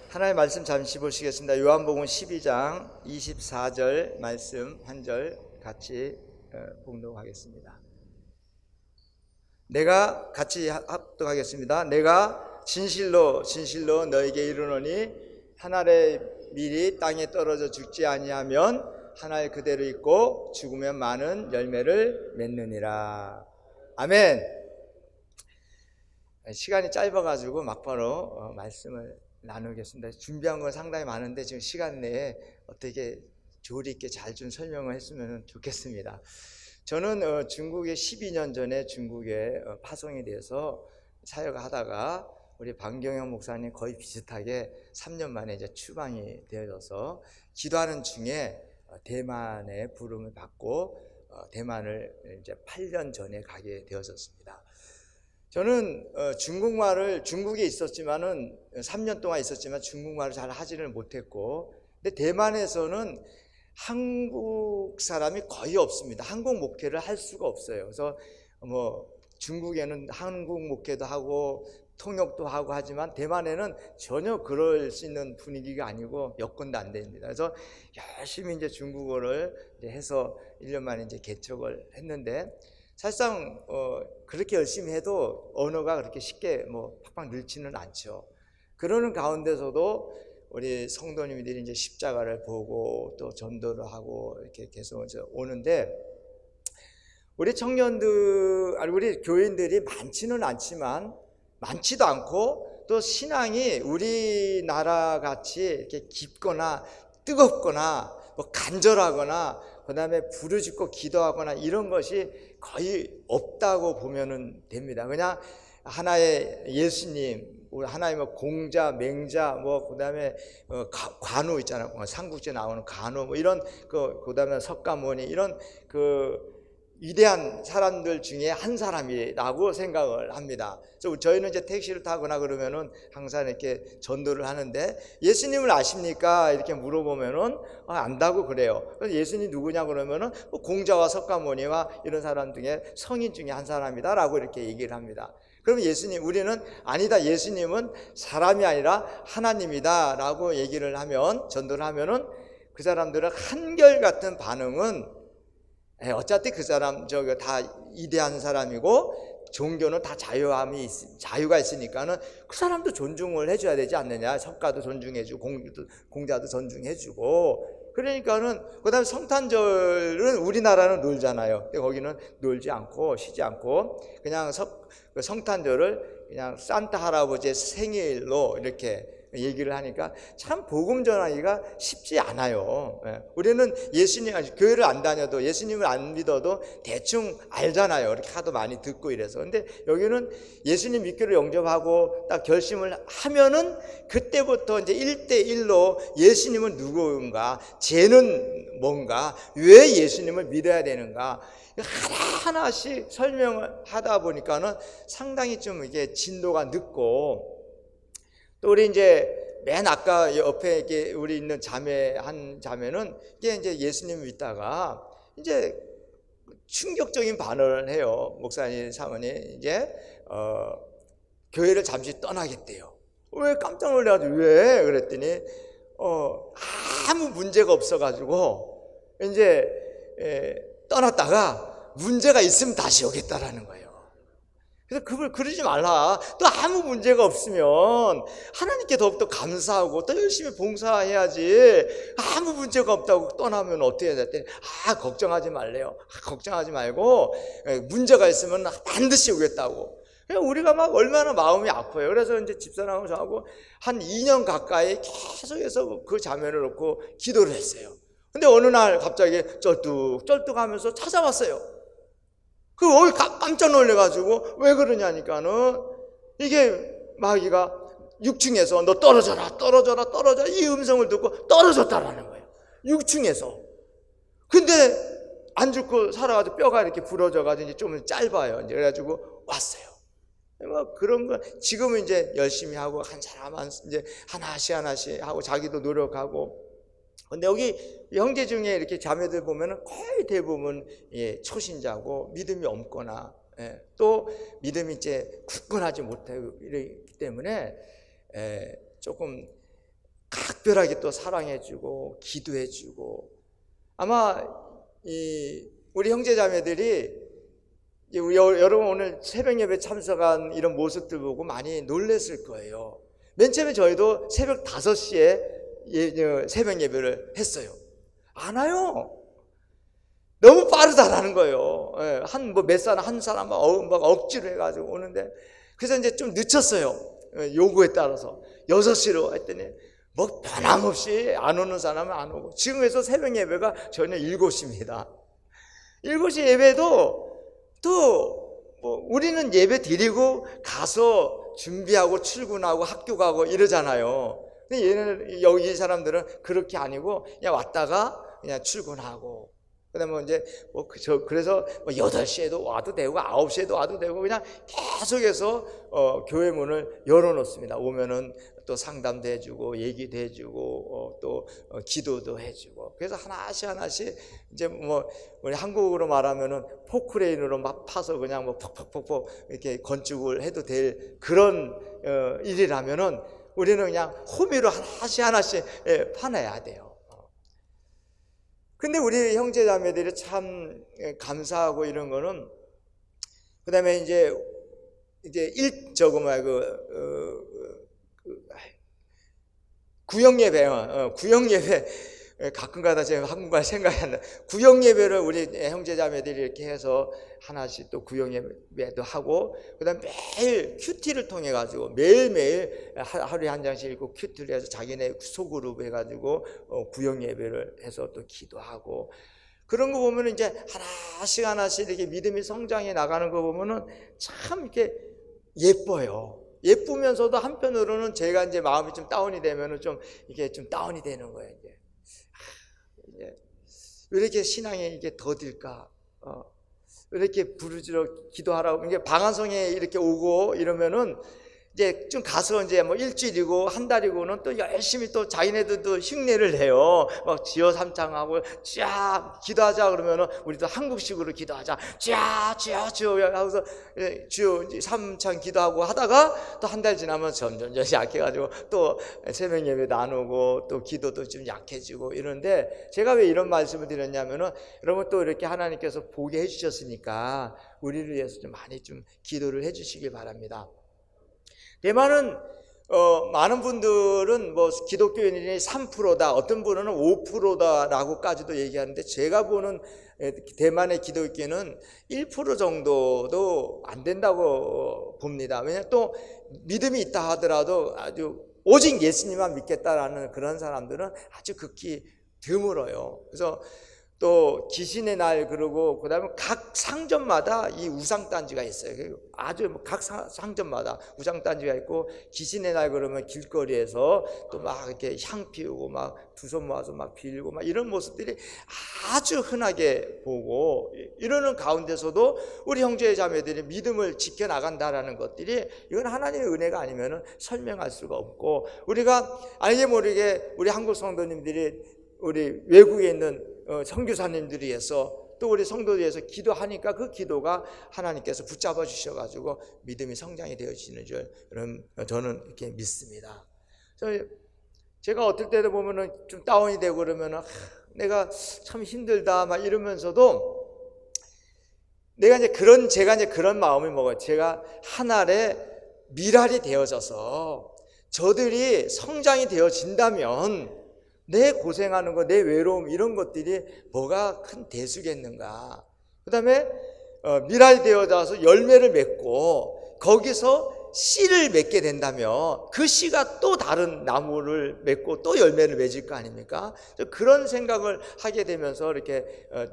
하나님의 말씀 잠시 보시겠습니다. 요한복음 12장 24절 말씀 한 절 같이 봉독하겠습니다. 내가 같이 합독하겠습니다. 내가 진실로 진실로 너에게 이르노니 한 알의 밀이 땅에 떨어져 죽지 아니하면 한 알 그대로 있고 죽으면 많은 열매를 맺느니라. 아멘. 시간이 짧아가지고 막바로 말씀을 나누겠습니다. 준비한 건 상당히 많은데 지금 시간 내에 어떻게 조리 있게 잘 좀 설명을 했으면 좋겠습니다. 저는 중국에 12년 전에 중국에 파송이 돼서 사역을 하다가 우리 방경영 목사님 거의 비슷하게 3년 만에 이제 추방이 되어져서 기도하는 중에 대만의 부름을 받고 대만을 이제 8년 전에 가게 되어졌습니다. 저는 중국말을 중국에 있었지만은 3년 동안 있었지만 중국말을 잘 하지를 못했고, 근데 대만에서는 한국 사람이 거의 없습니다. 한국 목회를 할 수가 없어요. 그래서 뭐 중국에는 한국 목회도 하고 통역도 하고 하지만 대만에는 전혀 그럴 수 있는 분위기가 아니고 여건도 안 됩니다. 그래서 열심히 이제 중국어를 이제 해서 1년 만에 이제 개척을 했는데, 사실상 그렇게 열심히 해도 언어가 그렇게 쉽게 뭐 팍팍 늘지는 않죠. 그러는 가운데서도 우리 성도님들이 이제 십자가를 보고 또 전도를 하고 이렇게 계속 오는데, 우리 청년들, 아니 우리 교인들이 많지는 않지만 많지도 않고 또 신앙이 우리나라 같이 이렇게 깊거나 뜨겁거나 뭐 간절하거나 그 다음에 부르짖고 기도하거나 이런 것이 거의 없다고 보면 됩니다. 그냥 하나의 예수님, 하나의 뭐 공자, 맹자, 뭐 그다음에 관우 있잖아요. 삼국지에 나오는 관우, 뭐 이런 그다음에 석가모니 이런 위대한 사람들 중에 한 사람이라고 생각을 합니다. 그래서 저희는 이제 택시를 타거나 그러면은 항상 이렇게 전도를 하는데, 예수님을 아십니까? 이렇게 물어보면은 안다고 그래요. 그래서 예수님 누구냐 그러면은 공자와 석가모니와 이런 사람 중에 성인 중에 한 사람이다라고 이렇게 얘기를 합니다. 그럼 예수님, 우리는 아니다, 예수님은 사람이 아니라 하나님이다라고 얘기를 하면, 전도를 하면은 그 사람들은 한결같은 반응은 어차피 그 사람 다 이대한 사람이고 종교는 다 자유가 있으니까는 그 사람도 존중을 해줘야 되지 않느냐. 석가도 존중해주고 공자도 존중해주고. 그러니까는 그다음에 성탄절은 우리나라는 놀잖아요. 근데 거기는 놀지 않고 쉬지 않고 그냥 성탄절을 그냥 산타 할아버지의 생일로 이렇게 얘기를 하니까 참 복음 전하기가 쉽지 않아요. 우리는 예수님, 교회를 안 다녀도 예수님을 안 믿어도 대충 알잖아요. 이렇게 하도 많이 듣고 이래서. 근데 여기는 예수님 믿기로 영접하고 딱 결심을 하면은 그때부터 이제 1대1로 예수님은 누구인가, 죄는 뭔가, 왜 예수님을 믿어야 되는가, 하나하나씩 설명을 하다 보니까는 상당히 좀 이게 진도가 늦고, 또 우리 이제 맨 아까 옆에 이렇게 우리 있는 한 자매는 이게 이제 예수님을 믿다가 이제 충격적인 반응을 해요. 목사님, 사모님 이제 교회를 잠시 떠나겠대요. 왜 깜짝 놀래가지고 왜? 그랬더니 아무 문제가 없어가지고 이제 떠났다가 문제가 있으면 다시 오겠다라는 거예요. 그래서 그러지 말라. 또 아무 문제가 없으면 하나님께 더욱더 감사하고 또 열심히 봉사해야지. 아무 문제가 없다고 떠나면 어떻게 해야 되더니 걱정하지 말래요. 걱정하지 말고 문제가 있으면 반드시 오겠다고. 우리가 막 얼마나 마음이 아파요. 그래서 이제 집사람하고 저하고 한 2년 가까이 계속해서 그 자매를 놓고 기도를 했어요. 근데 어느 날 갑자기 쩔뚝하면서 찾아왔어요. 깜짝 놀래가지고 왜 그러냐니까는 이게 마귀가 6층에서 너 떨어져라 이 음성을 듣고 떨어졌다라는 거예요. 6층에서. 근데 안 죽고 살아가지고 뼈가 이렇게 부러져가지고 이제 좀 짧아요. 이제 그래가지고 왔어요. 뭐 그런 거 지금은 이제 열심히 하고 한 사람 이제 하나씩 하고 자기도 노력하고. 근데 여기 형제 중에 이렇게 자매들 보면은 거의 대부분 초신자고 믿음이 없거나 또 믿음이 이제 굳건하지 못하기 때문에 조금 각별하게 또 사랑해주고 기도해주고, 아마 우리 형제자매들이 여러분 오늘 새벽 예배 참석한 이런 모습들 보고 많이 놀랐을 거예요. 맨 처음에 저희도 새벽 5시에 새벽 예배를 했어요. 안 와요. 너무 빠르다라는 거예요. 한 사람 막 억지로 해가지고 오는데, 그래서 이제 좀 늦췄어요. 요구에 따라서 6시로 했더니 뭐 변함없이 안 오는 사람은 안 오고, 지금에서 새벽 예배가 저녁 7시입니다. 7시 예배도 또 뭐 우리는 예배 드리고 가서 준비하고 출근하고 학교 가고 이러잖아요. 근데 얘는 여기 사람들은 그렇게 아니고 그냥 왔다가 그냥 출근하고, 그다음에 이제 그래서 8시에도 와도 되고 9시에도 와도 되고 그냥 계속해서 교회 문을 열어놓습니다. 오면은 또 상담도 해주고 얘기도 해주고 또 기도도 해주고, 그래서 하나씩 이제 뭐 우리 한국으로 말하면은 포크레인으로 막 파서 그냥 뭐 퍽퍽퍽퍽 이렇게 건축을 해도 될 그런 일이라면은 우리는 그냥 호미로 하나씩 파내야 돼요. 근데 우리 형제자매들이 참 감사하고 이런 거는, 그 다음에 이제 구역예배, 가끔가다 제가 한국말 생각이 안 나. 구역예배를 우리 형제자매들이 이렇게 해서 하나씩 또 구역예배도 하고, 그 다음에 매일 큐티를 통해 가지고 매일매일 하루에 한 장씩 읽고 큐티를 해서 자기네 소그룹 해가지고 구역예배를 해서 또 기도하고, 그런 거 보면 이제 하나씩 이렇게 믿음이 성장해 나가는 거 보면은 참 이렇게 예뻐요. 예쁘면서도 한편으로는 제가 이제 마음이 좀 다운이 되면은 좀 이게 좀 다운이 되는 거예요. 이제 왜 이렇게 신앙에 이게 더딜까? 왜 이렇게 부르짖어 기도하라고, 이게 방한성에 이렇게 오고 이러면은 이제 좀 가서 이제 뭐 일주일이고 한 달이고는 또 열심히 또 자기네들도 흉내를 내요. 막 지어 삼창하고 쫙 기도하자 그러면은 우리도 한국식으로 기도하자. 쫙 주여 하고서 주여 삼창 기도하고 하다가 또 한 달 지나면 점점 약해가지고 또 새벽 예배 나누고 또 기도도 좀 약해지고 이런데, 제가 왜 이런 말씀을 드렸냐면은 여러분 또 이렇게 하나님께서 보게 해주셨으니까 우리를 위해서 좀 많이 좀 기도를 해주시길 바랍니다. 대만은 많은 분들은 뭐 기독교인이 3%다, 어떤 분은 5%다라고까지도 얘기하는데, 제가 보는 대만의 기독교는 1% 정도도 안 된다고 봅니다. 왜냐하면 또 믿음이 있다 하더라도 아주 오직 예수님만 믿겠다라는 그런 사람들은 아주 극히 드물어요. 그래서 또 귀신의 날, 그러고 그다음에 각 상점마다 이 우상단지가 있어요. 아주 각 상점마다 우상단지가 있고, 귀신의 날 그러면 길거리에서 또 막 이렇게 향 피우고 막 두 손 모아서 막 빌고 막 이런 모습들이 아주 흔하게 보고, 이러는 가운데서도 우리 형제 자매들이 믿음을 지켜나간다라는 것들이, 이건 하나님의 은혜가 아니면 설명할 수가 없고, 우리가 알게 모르게 우리 한국 성도님들이 우리 외국에 있는 선교사님들이 위해서 또 우리 성도들 위해서 기도하니까 그 기도가 하나님께서 붙잡아 주셔가지고 믿음이 성장이 되어지는 줄 저는 이렇게 믿습니다. 제가 어떨 때도 보면은 좀 다운이 되고 그러면은 내가 참 힘들다 막 이러면서도 제가 이제 그런 마음을 먹어요. 제가 하나의 미랄이 되어져서 저들이 성장이 되어진다면 내 고생하는 거, 내 외로움 이런 것들이 뭐가 큰 대수겠는가. 그 다음에 미랄이 되어져서 열매를 맺고 거기서 씨를 맺게 된다면 그 씨가 또 다른 나무를 맺고 또 열매를 맺을 거 아닙니까? 그런 생각을 하게 되면서 이렇게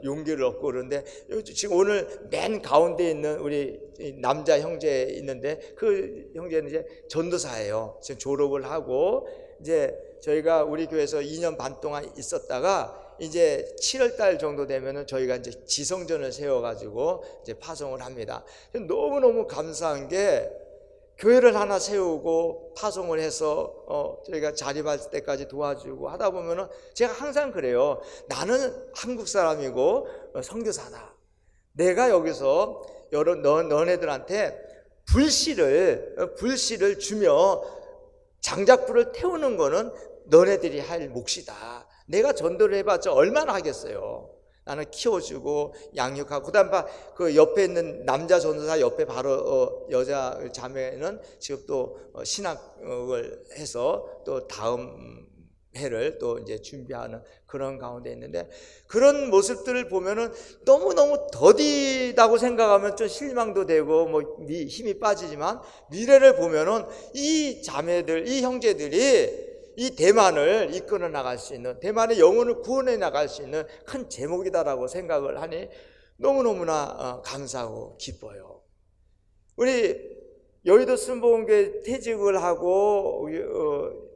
용기를 얻고 그러는데, 지금 오늘 맨 가운데 있는 우리 남자 형제 있는데, 그 형제는 이제 전도사예요. 지금 졸업을 하고 이제 저희가 우리 교회에서 2년 반 동안 있었다가 이제 7월 달 정도 되면은 저희가 이제 지성전을 세워가지고 이제 파송을 합니다. 너무너무 감사한 게, 교회를 하나 세우고 파송을 해서 저희가 자립할 때까지 도와주고 하다 보면은 제가 항상 그래요. 나는 한국 사람이고 선교사다. 내가 여기서 너네들한테 불씨를 주며 장작불을 태우는 거는 너네들이 할 몫이다. 내가 전도를 해봤자 얼마나 하겠어요. 나는 키워주고 양육하고, 그다음 그 옆에 있는 남자 전도사 옆에 바로 여자 자매는 지금 또 신학을 해서 또 다음 해를 또 이제 준비하는 그런 가운데 있는데, 그런 모습들을 보면은 너무너무 더디다고 생각하면 좀 실망도 되고 뭐 힘이 빠지지만, 미래를 보면은 이 자매들, 이 형제들이 이 대만을 이끌어 나갈 수 있는, 대만의 영혼을 구원해 나갈 수 있는 큰 제목이다라고 생각을 하니 너무너무나 감사하고 기뻐요. 우리 여의도 순복음교회 퇴직을 하고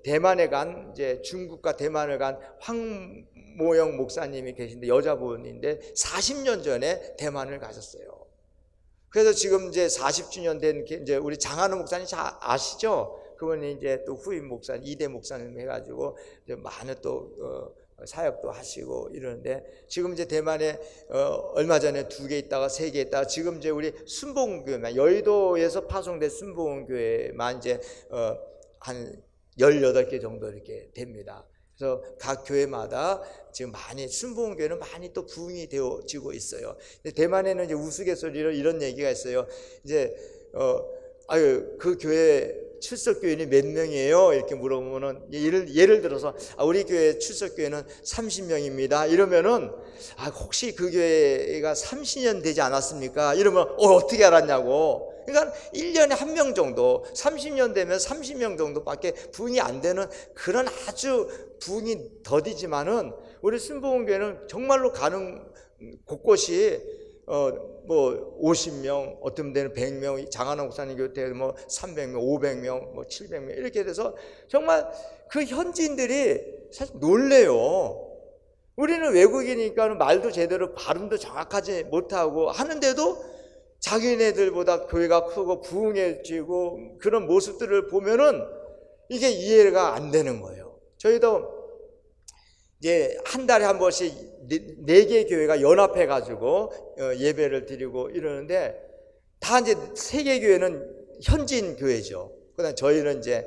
대만에 간, 이제 중국과 대만을 간 황모영 목사님이 계신데, 여자분인데 40년 전에 대만을 가셨어요. 그래서 지금 이제 40주년 된 이제 우리 장한호 목사님 잘 아시죠? 그분이 이제 또 후임 목사님, 2대 목사님 해가지고 이제 많은 또 사역도 하시고 이러는데, 지금 이제 대만에 얼마 전에 2개 있다가 3개 있다가 지금 이제 우리 순복음교회만, 여의도에서 파송된 순복음교회만 이제 한 18개 정도 이렇게 됩니다. 그래서 각 교회마다 지금 많이, 순복음교회는 많이 또 부흥이 되어지고 있어요. 대만에는 이제 우스갯소리로 이런 얘기가 있어요. 이제 그 교회 출석교인이 몇 명이에요? 이렇게 물어보면은, 예를 들어서 우리 교회 출석교인은 30명입니다 이러면은, 혹시 그 교회가 30년 되지 않았습니까? 이러면 어떻게 알았냐고. 그러니까 1년에 1명 정도, 30년 되면 30명 정도밖에 부흥이 안 되는 그런 아주 부흥이 더디지만은, 우리 순복음교회는 정말로 가는 곳곳이 뭐 50명, 어떤 데는 100명, 장한호 목사님 교회 뭐 300명, 500명, 뭐 700명 이렇게 돼서 정말 그 현지인들이 사실 놀래요. 우리는 외국이니까 말도 제대로 발음도 정확하지 못하고 하는데도 자기네들보다 교회가 크고 부흥해지고 그런 모습들을 보면은 이게 이해가 안 되는 거예요. 저희도 이제 한 달에 한 번씩 4개 교회가 연합해 가지고 예배를 드리고 이러는데, 다 이제 3개 교회는 현지인 교회죠. 그다음 저희는 이제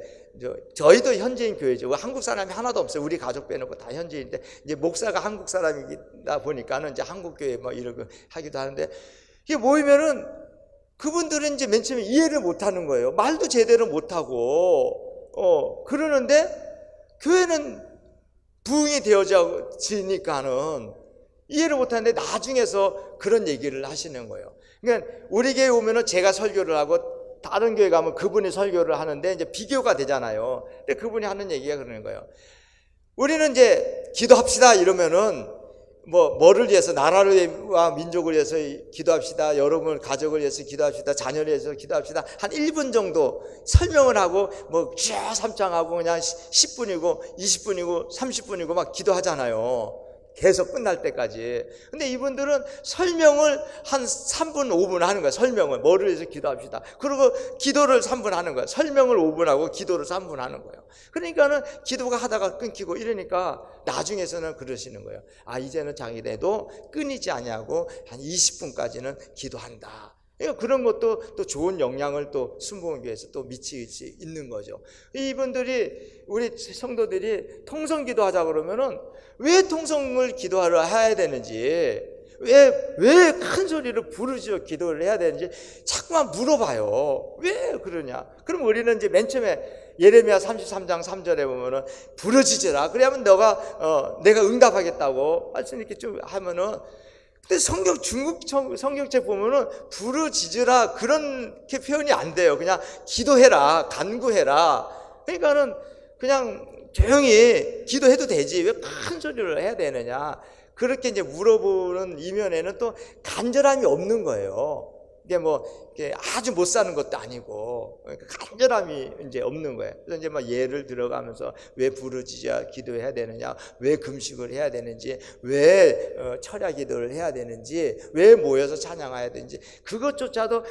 저희도 현지인 교회죠. 한국 사람이 하나도 없어요. 우리 가족 빼놓고 다 현지인인데, 이제 목사가 한국 사람이다 보니까는 이제 한국 교회 뭐 이러고 하기도 하는데, 이게 모이면은 그분들은 이제 맨 처음에 이해를 못 하는 거예요. 말도 제대로 못 하고 그러는데, 교회는 부흥이 되어지니까는 이해를 못하는데 나중에서 그런 얘기를 하시는 거예요. 그러니까 우리 교회 오면은 제가 설교를 하고 다른 교회 가면 그분이 설교를 하는데 이제 비교가 되잖아요. 근데 그분이 하는 얘기가 그러는 거예요. 우리는 이제 기도합시다 이러면은 뭐를 위해서, 나라와 민족을 위해서 기도합시다, 여러분 가족을 위해서 기도합시다, 자녀를 위해서 기도합시다, 한 1분 정도 설명을 하고 뭐 쥐어삼창하고 그냥 10분이고 20분이고 30분이고 막 기도하잖아요. 계속 끝날 때까지. 근데 이분들은 설명을 한 3분 5분 하는 거야. 설명을 뭐를 위해서 기도합시다, 그리고 기도를 3분 하는 거야. 설명을 5분 하고 기도를 3분 하는 거예요. 그러니까는 기도가 하다가 끊기고 이러니까 나중에서는 그러시는 거예요. 이제는 자기네도 끊이지 아니하고 한 20분까지는 기도한다. 그런 것도 또 좋은 영향을 또 순복음교회에서 또 미칠 수 있는 거죠. 이분들이, 우리 성도들이 통성 기도하자 그러면은 왜 통성을 기도하러 해야 되는지, 왜 큰 소리를 부르짖어 기도를 해야 되는지 자꾸만 물어봐요. 왜 그러냐? 그럼 우리는 이제 맨 처음에 예레미야 33장 3절에 보면은 부르짖으라. 그러면 내가 응답하겠다고 말씀 이렇게 좀 하면은, 근데 중국 성경책 보면은 부르짖으라 그렇게 표현이 안 돼요. 그냥 기도해라, 간구해라. 그러니까는 그냥 조용히 기도해도 되지 왜 큰 소리를 해야 되느냐, 그렇게 이제 물어보는 이면에는 또 간절함이 없는 거예요. 이게 이게 아주 못 사는 것도 아니고, 그러니까 간절함이 이제 없는 거예요. 그래서 이제 막 예를 들어가면서 왜 부르짖어 기도해야 되느냐, 왜 금식을 해야 되는지, 왜 철야 기도를 해야 되는지, 왜 모여서 찬양해야 되는지, 그것조차도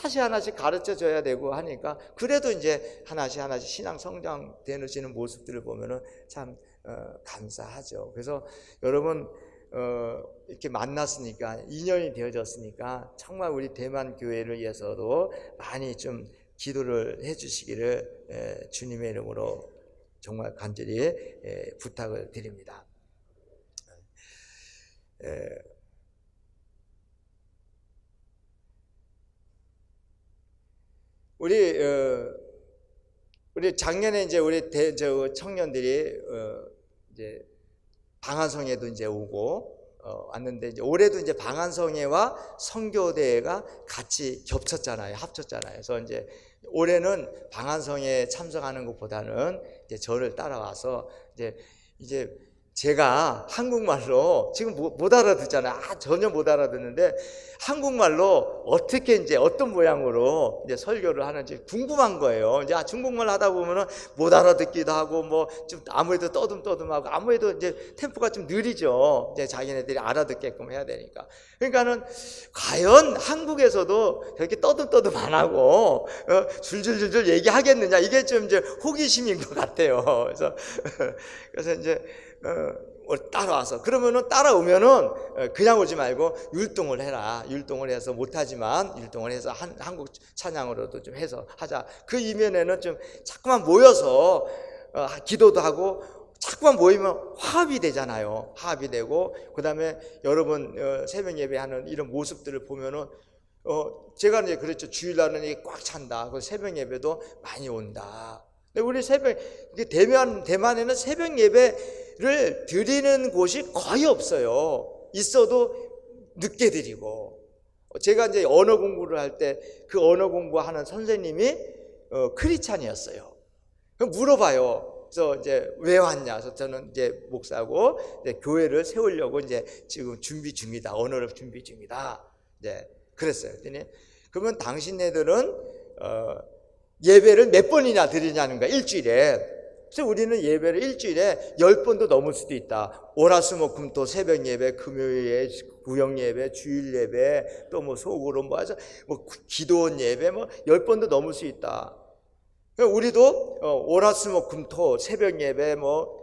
하나씩 가르쳐 줘야 되고 하니까, 그래도 이제 하나씩 신앙 성장되는 모습들을 보면은 참 감사하죠. 그래서 여러분 이렇게 만났으니까, 인연이 되어졌으니까 정말 우리 대만 교회를 위해서도 많이 좀 기도를 해 주시기를 주님의 이름으로 정말 간절히 부탁을 드립니다. 우리 작년에 이제 우리 청년들이 이제 방한성회도 이제 오고 왔는데, 이제 올해도 이제 방한성회와 선교대회가 같이 겹쳤잖아요. 합쳤잖아요. 그래서 이제 올해는 방한성회에 참석하는 것보다는 이제 저를 따라와서 이제 제가 한국말로 지금 못 알아듣잖아요. 전혀 못 알아듣는데 한국말로 어떻게 이제 어떤 모양으로 이제 설교를 하는지 궁금한 거예요. 이제 중국말 하다 보면은 못 알아듣기도 하고 뭐 좀 아무래도 떠듬떠듬하고 아무래도 이제 템포가 좀 느리죠. 이제 자기네들이 알아듣게끔 해야 되니까. 그러니까는 과연 한국에서도 저렇게 떠듬떠듬 안 하고 줄줄줄줄 얘기하겠느냐, 이게 좀 이제 호기심인 것 같아요. 그래서 이제 따라와서, 그러면은 따라오면은 그냥 오지 말고 율동을 해라. 율동을 해서 못하지만 율동을 해서 한국 찬양으로도 좀 해서 하자. 그 이면에는 좀 자꾸만 모여서 기도도 하고 자꾸만 모이면 화합이 되잖아요. 화합이 되고, 그 다음에 여러분 새벽 예배하는 이런 모습들을 보면은 제가 이제 그랬죠. 주일날은 이게 꽉 찬다. 그 새벽 예배도 많이 온다. 근데 우리 대만에는 새벽 예배를 드리는 곳이 거의 없어요. 있어도 늦게 드리고. 제가 이제 언어 공부를 할 때 그 언어 공부하는 선생님이 크리스찬이었어요. 그럼 물어봐요. 그래서 이제 왜 왔냐? 그래서 저는 이제 목사고 이제 교회를 세우려고 이제 지금 준비 중이다. 언어를 준비 중이다. 이제 그랬어요. 그랬더니 그러면 당신네들은 예배를 몇 번이나 드리냐는 거야, 일주일에. 그래서 우리는 예배를 일주일에 10번도 넘을 수도 있다. 월화수목금토 새벽 예배, 금요일 구역 예배, 주일 예배, 또 뭐 소그룹 뭐 해서 뭐 기도원 예배 뭐 10번도 넘을 수 있다. 우리도 월화수목금토 새벽 예배 뭐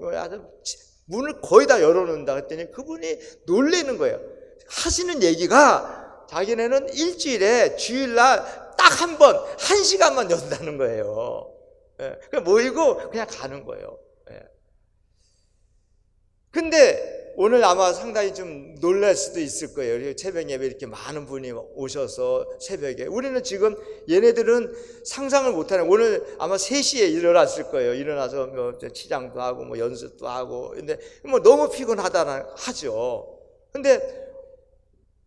문을 거의 다 열어놓는다 했더니 그분이 놀라는 거예요. 하시는 얘기가 자기네는 일주일에 주일날 딱 한 번, 1시간만 연다는 거예요. 그냥 모이고 그냥 가는 거예요. 근데 오늘 아마 상당히 좀 놀랄 수도 있을 거예요. 새벽 예배 이렇게 많은 분이 오셔서 새벽에. 우리는 지금 얘네들은 상상을 못하는, 오늘 아마 3시에 일어났을 거예요. 일어나서 뭐 치장도 하고 뭐 연습도 하고. 근데 뭐 너무 피곤하다 하죠. 근데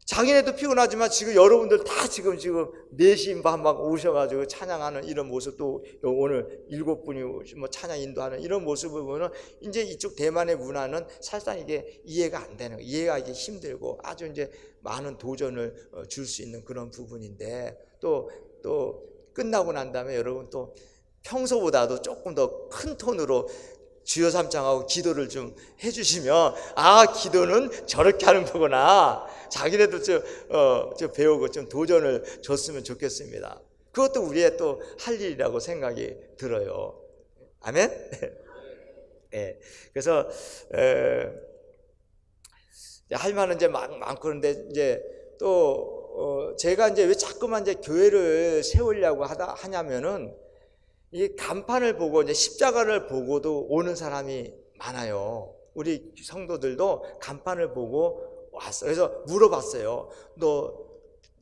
자기네도 피곤하지만 지금 여러분들 다 지금 4시 반 막 오셔가지고 찬양하는 이런 모습도, 오늘 7분이 뭐 찬양 인도하는 이런 모습을 보면 이제 이쪽 대만의 문화는 사실상 이게 이해가 안 되는 거예요. 이해하기 힘들고 아주 이제 많은 도전을 줄 수 있는 그런 부분인데, 또 끝나고 난 다음에 여러분 또 평소보다도 조금 더 큰 톤으로 주여 삼창하고 기도를 좀 해주시면, 기도는 저렇게 하는 거구나. 자기네도 좀 배우고 좀 도전을 줬으면 좋겠습니다. 그것도 우리의 또 할 일이라고 생각이 들어요. 아멘? 네. 그래서, 할 말은 이제 많고, 그런데 이제 또, 제가 이제 왜 자꾸만 이제 교회를 세우려고 하냐면은, 이 간판을 보고 이제 십자가를 보고도 오는 사람이 많아요. 우리 성도들도 간판을 보고 왔어요. 그래서 물어봤어요. 너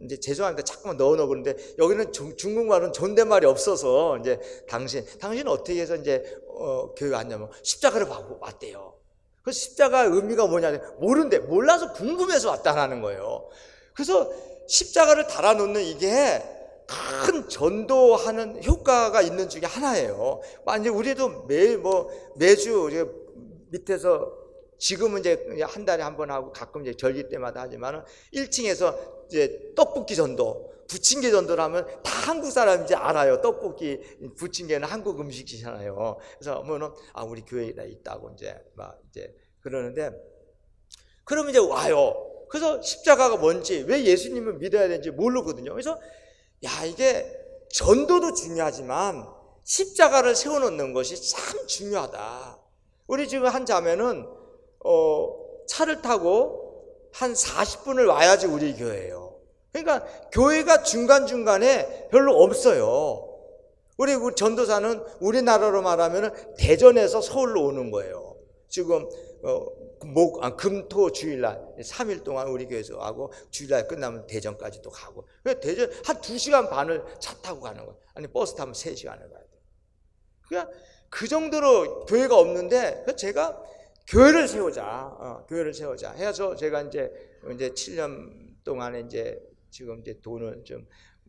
이제 죄송합니다. 자꾸만 넣어 그러는데 여기는 중국말은 존댓말이 없어서 이제 당신 어떻게 해서 이제 교회 왔냐면 십자가를 보고 왔대요. 그 십자가 의미가 뭐냐 몰라서 궁금해서 왔다라는 거예요. 그래서 십자가를 달아놓는 이게 큰 전도하는 효과가 있는 중에 하나예요. 이제 우리도 매주 밑에서 지금은 이제 한 달에 한 번 하고 가끔 이제 절기 때마다 하지만은 1층에서 이제 떡볶이 전도, 부침개 전도를 하면 다 한국 사람이 이제 알아요. 떡볶이, 부침개는 한국 음식이잖아요. 그래서 우리 교회에 있다고 이제 그러는데, 그러면 이제 와요. 그래서 십자가가 뭔지, 왜 예수님을 믿어야 되는지 모르거든요. 그래서 이게 전도도 중요하지만 십자가를 세워놓는 것이 참 중요하다. 우리 지금 한 자매는 차를 타고 한 40분을 와야지 우리 교회예요. 그러니까 교회가 중간중간에 별로 없어요. 우리 전도사는 우리나라로 말하면 대전에서 서울로 오는 거예요. 지금 금토 주일날 3일 동안 우리 교회에서 하고 주일날 끝나면 대전까지 또 가고. 대전 한 2시간 반을 차 타고 가는 거예요. 아니 버스 타면 3시간을 가야 돼요. 그냥 그 정도로 교회가 없는데 제가 교회를 세우자, 교회를 세우자 해서 제가 이제 7년 동안에 지금 돈을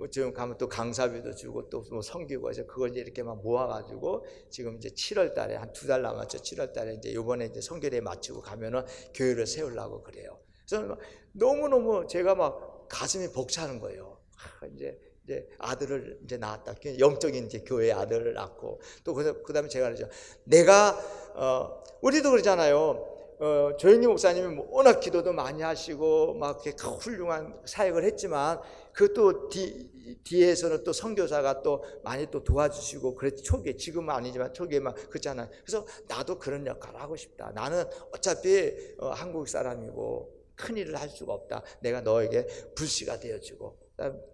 지금 가면 또 강사비도 주고 또 뭐 섬기고 해서 그걸 이렇게 막 모아가지고 지금 7월 달에 한 2달 남았죠. 7월 달에 요번에 성결에 마치고 가면은 교회를 세우려고 그래요. 그래서 너무너무 제가 막 가슴이 벅차는 거예요. 이제 아들을 낳았다. 영적인 교회 아들을 낳고 또 그다음에 제가 그러죠. 내가 우리도 그러잖아요. 조영기 목사님이 워낙 기도도 많이 하시고 막 이렇게 훌륭한 사역을 했지만 그것도 뒤에서는 또 선교사가 또 많이 또 도와주시고 그랬지. 초기에 지금은 아니지만 초기에 막 그랬잖아요. 그래서 나도 그런 역할을 하고 싶다. 나는 어차피 한국 사람이고 큰 일을 할 수가 없다. 내가 너에게 불씨가 되어주고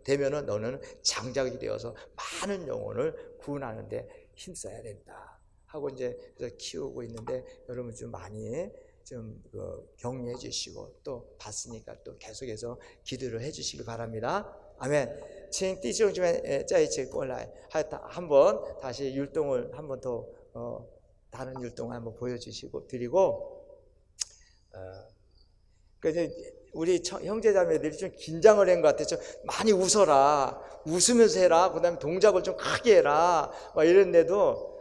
되면은 너는 장작이 되어서 많은 영혼을 구원하는데 힘써야 된다 하고 그래서 키우고 있는데 여러분 좀 많이 격려해 주시고 또 봤으니까 또 계속해서 기도를 해 주시기 바랍니다. 아멘. 请弟兄姐妹在一起过来 한번 다시 율동을 한번 더 다른 율동을 한번 보여주시고 드리고 그래서 우리 형제자매들이 좀 긴장을 한 것 같아요. 좀 많이 웃어라, 웃으면서 해라, 그 다음에 동작을 좀 크게 해라 막 이랬는데도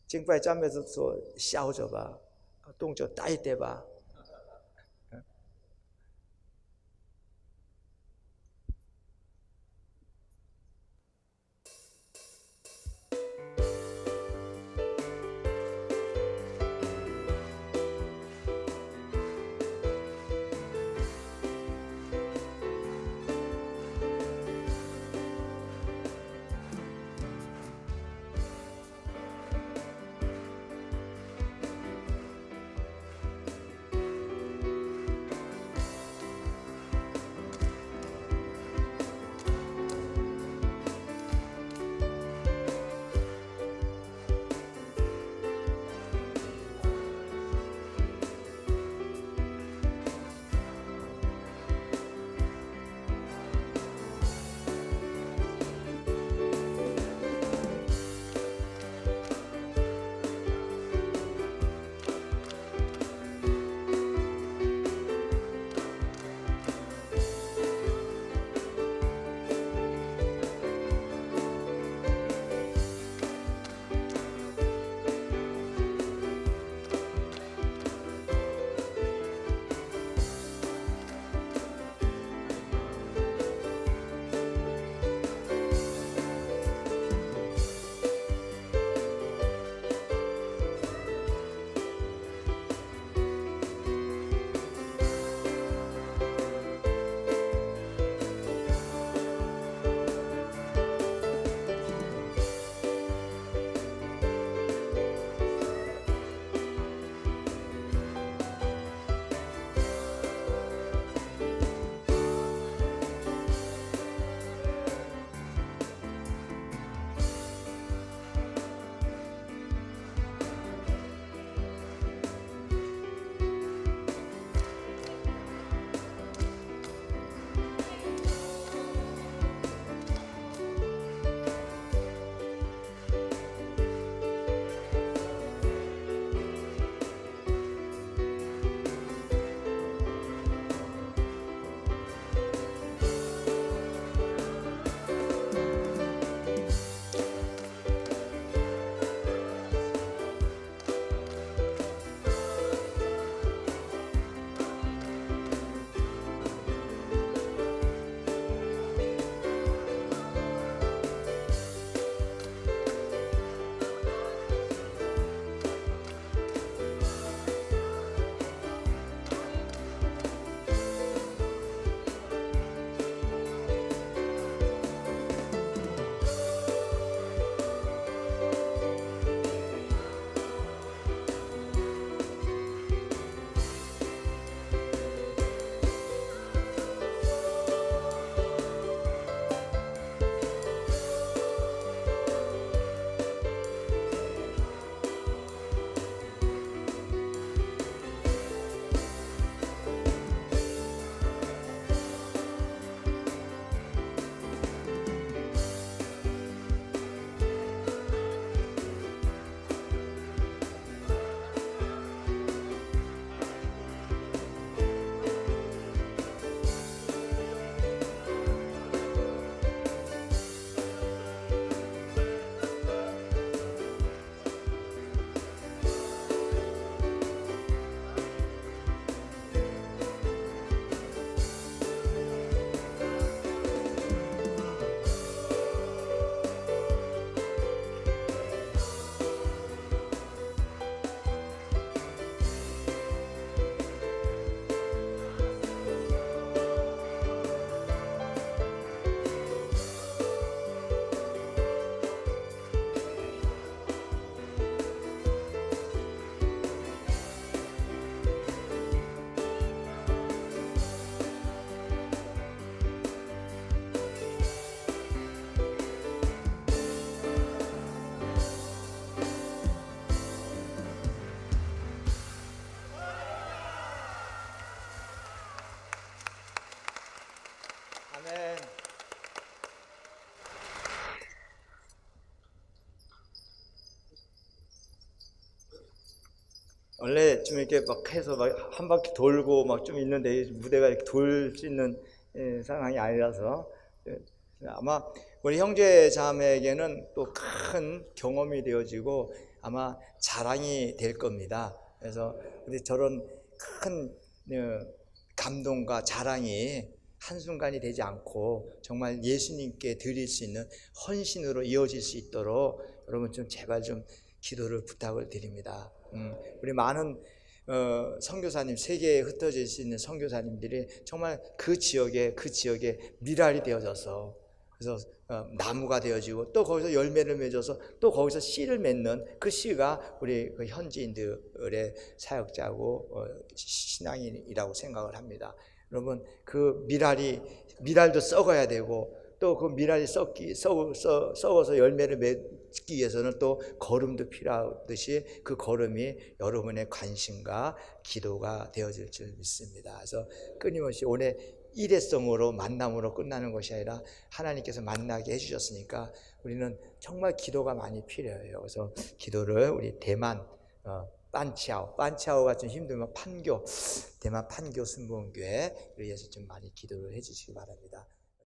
敬拜赞美是说笑着吧，动作大一点吧。 원래 좀 이렇게 막 해서 막 한 바퀴 돌고 막 좀 있는데 무대가 이렇게 돌 수 있는 상황이 아니라서 아마 우리 형제 자매에게는 또 큰 경험이 되어지고 아마 자랑이 될 겁니다. 그래서 우리 저런 큰 감동과 자랑이 한순간이 되지 않고 정말 예수님께 드릴 수 있는 헌신으로 이어질 수 있도록 여러분 좀 제발 좀 기도를 부탁을 드립니다. 우리 많은 선교사님, 세계에 흩어져 있는 선교사님들이 정말 그 지역에 미랄이 되어져서 그래서 나무가 되어지고 또 거기서 열매를 맺어서 또 거기서 씨를 맺는 그 씨가 우리 그 현지인들의 사역자고 신앙인이라고 생각을 합니다. 여러분 그 미랄도 썩어야 되고 또 그 미랄이 썩어서 열매를 맺기 위해서는 또 거름도 필요하듯이 그 거름이 여러분의 관심과 기도가 되어질 줄 믿습니다. 그래서 끊임없이 오늘 일회성으로 만남으로 끝나는 것이 아니라 하나님께서 만나게 해주셨으니까 우리는 정말 기도가 많이 필요해요. 그래서 기도를 우리 대만 반치아오가 좀 힘들면 대만 판교 순복음교회 위해서 좀 많이 기도를 해주시기 바랍니다.